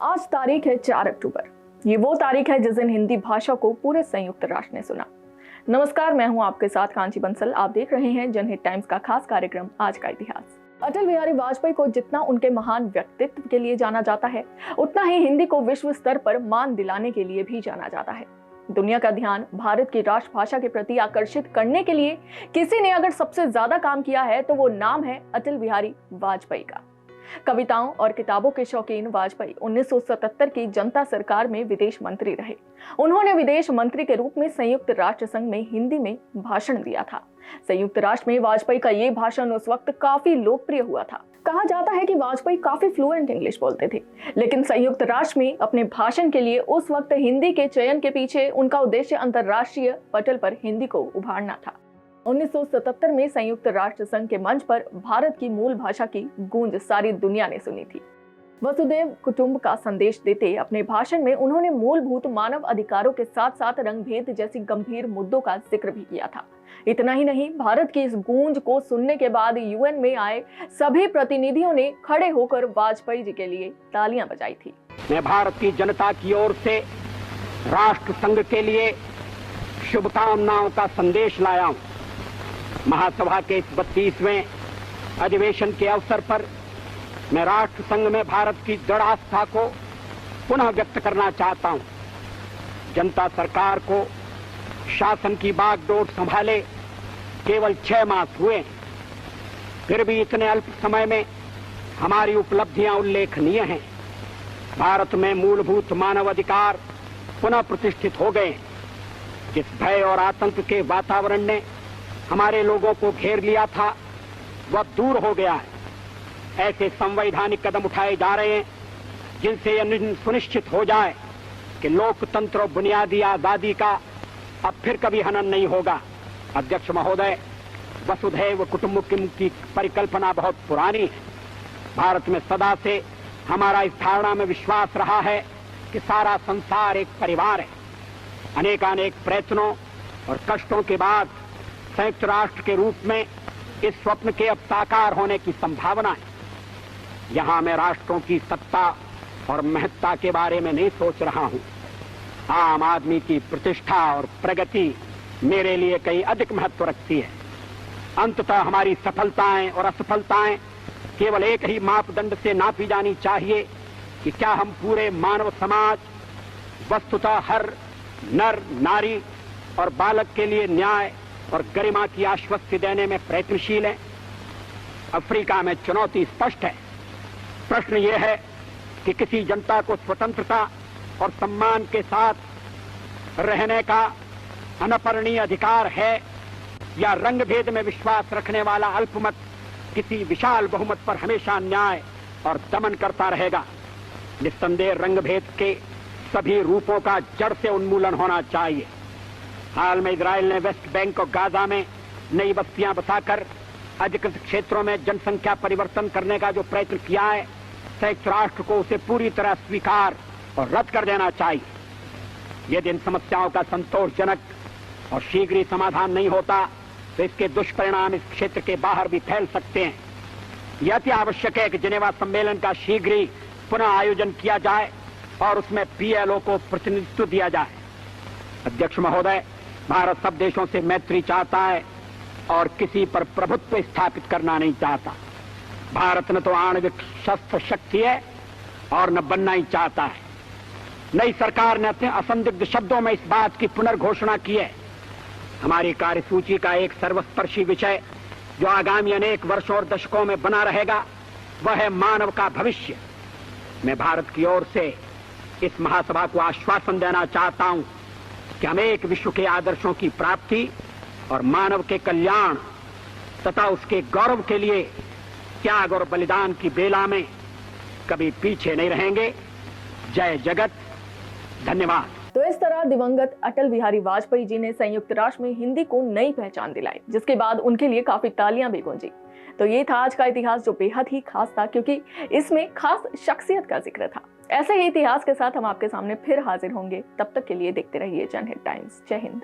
आज तारीख है 4 अक्टूबर। ये वो तारीख है जिस दिन हिंदी भाषा को पूरे संयुक्त राष्ट्र ने सुना। नमस्कार, मैं हूं आपके साथ कांची बंसल। आप देख रहे हैं जनहित टाइम्स का खास कार्यक्रम आज का इतिहास। अटल बिहारी वाजपेयी को जितना उनके महान व्यक्तित्व के लिए जाना जाता है, उतना ही हिंदी को विश्व स्तर पर मान दिलाने के लिए भी जाना जाता है। दुनिया का ध्यान भारत की राष्ट्रभाषा के प्रति आकर्षित करने के लिए किसी ने अगर सबसे ज्यादा काम किया है तो वो नाम है अटल बिहारी वाजपेयी का। कविताओं और किताबों के शौकीन वाजपेयी 1977 की जनता सरकार में विदेश मंत्री रहे। उन्होंने विदेश मंत्री के रूप में संयुक्त राष्ट्र संघ में हिंदी में भाषण दिया था। संयुक्त राष्ट्र में वाजपेयी का ये भाषण उस वक्त काफी लोकप्रिय हुआ था। कहा जाता है कि वाजपेयी काफी फ्लुएंट इंग्लिश बोलते थे, लेकिन संयुक्त राष्ट्र में अपने भाषण के लिए उस वक्त हिंदी के चयन के पीछे उनका उद्देश्य अंतर्राष्ट्रीय पटल पर हिंदी को उभारना था। 1977 में संयुक्त राष्ट्र संघ के मंच पर भारत की मूल भाषा की गूंज सारी दुनिया ने सुनी थी। वसुधैव कुटुंब का संदेश देते अपने भाषण में उन्होंने मूलभूत मानव अधिकारों के साथ साथ रंगभेद जैसी गंभीर मुद्दों का जिक्र भी किया था। इतना ही नहीं, भारत की इस गूंज को सुनने के बाद यूएन में आए सभी प्रतिनिधियों ने खड़े होकर वाजपेयी जी के लिए तालियां बजाई थी। मैं भारत की जनता की ओर से राष्ट्र संघ के लिए शुभकामनाओं का संदेश लाया हूं। महासभा के 32वें अधिवेशन के अवसर पर मैं राष्ट्र संघ में भारत की दृढ़ आस्था को पुनः व्यक्त करना चाहता हूं। जनता सरकार को शासन की बागडोर संभाले केवल 6 मास हुए, फिर भी इतने अल्प समय में हमारी उपलब्धियां उल्लेखनीय हैं। भारत में मूलभूत मानव अधिकार पुनः प्रतिष्ठित हो गए। जिस भय और आतंक के वातावरण ने हमारे लोगों को घेर लिया था, वह दूर हो गया है। ऐसे संवैधानिक कदम उठाए जा रहे हैं जिनसे यह सुनिश्चित हो जाए कि लोकतंत्र और बुनियादी आजादी का अब फिर कभी हनन नहीं होगा। अध्यक्ष महोदय, वसुधैव कुटुंबकम की परिकल्पना बहुत पुरानी है। भारत में सदा से हमारा इस धारणा में विश्वास रहा है कि सारा संसार एक परिवार है। अनेकानेक प्रयत्नों और कष्टों के बाद संयुक्त राष्ट्र के रूप में इस स्वप्न के अब साकार होने की संभावना है। यहां मैं राष्ट्रों की सत्ता और महत्ता के बारे में नहीं सोच रहा हूं। आम आदमी की प्रतिष्ठा और प्रगति मेरे लिए कहीं अधिक महत्व रखती है। अंततः हमारी सफलताएं और असफलताएं केवल एक ही मापदंड से नापी जानी चाहिए कि क्या हम पूरे मानव समाज, वस्तुतः हर नर, नारी और बालक के लिए न्याय और गरिमा की आश्वस्ति देने में प्रयत्नशील है। अफ्रीका में चुनौती स्पष्ट है। प्रश्न यह है कि किसी जनता को स्वतंत्रता और सम्मान के साथ रहने का अनपरणीय अधिकार है, या रंगभेद में विश्वास रखने वाला अल्पमत किसी विशाल बहुमत पर हमेशा न्याय और दमन करता रहेगा। निस्संदेह रंगभेद के सभी रूपों का जड़ से उन्मूलन होना चाहिए। हाल में इजराइल ने वेस्ट बैंक और गाजा में नई बस्तियां बसाकर अधिकृत क्षेत्रों में जनसंख्या परिवर्तन करने का जो प्रयत्न किया है, संयुक्त राष्ट्र को उसे पूरी तरह स्वीकार और रद्द कर देना चाहिए। यदि इन समस्याओं का संतोषजनक और शीघ्र ही समाधान नहीं होता तो इसके दुष्परिणाम इस क्षेत्र के बाहर भी फैल सकते हैं। यह अति आवश्यक है कि जिनेवा सम्मेलन का शीघ्र ही पुनः आयोजन किया जाए और उसमें पीएलओ को प्रतिनिधित्व दिया जाए। अध्यक्ष महोदय, भारत सब देशों से मैत्री चाहता है और किसी पर प्रभुत्व स्थापित करना नहीं चाहता। भारत न तो आणविक शस्त्र शक्ति है और न बनना ही चाहता है। नई सरकार ने अपने असंदिग्ध शब्दों में इस बात की पुनर्घोषणा की है। हमारी कार्यसूची का एक सर्वस्पर्शी विषय जो आगामी अनेक वर्षों और दशकों में बना रहेगा, वह है मानव का भविष्य। मैं भारत की ओर से इस महासभा को आश्वासन देना चाहता हूं कि हम एक विश्व के आदर्शों की प्राप्ति और मानव के कल्याण तथा उसके गौरव के लिए त्याग और बलिदान की बेला में कभी पीछे नहीं रहेंगे। जय जगत। धन्यवाद। तो इस तरह दिवंगत अटल बिहारी वाजपेयी जी ने संयुक्त राष्ट्र में हिंदी को नई पहचान दिलाई, जिसके बाद उनके लिए काफी तालियां भी गूंजी। तो ये था आज का इतिहास, जो बेहद ही खास था क्योंकि इसमें खास शख्सियत का जिक्र था। ऐसे ही इतिहास के साथ हम आपके सामने फिर हाजिर होंगे। तब तक के लिए देखते रहिए जनहित टाइम्स। जय हिंद।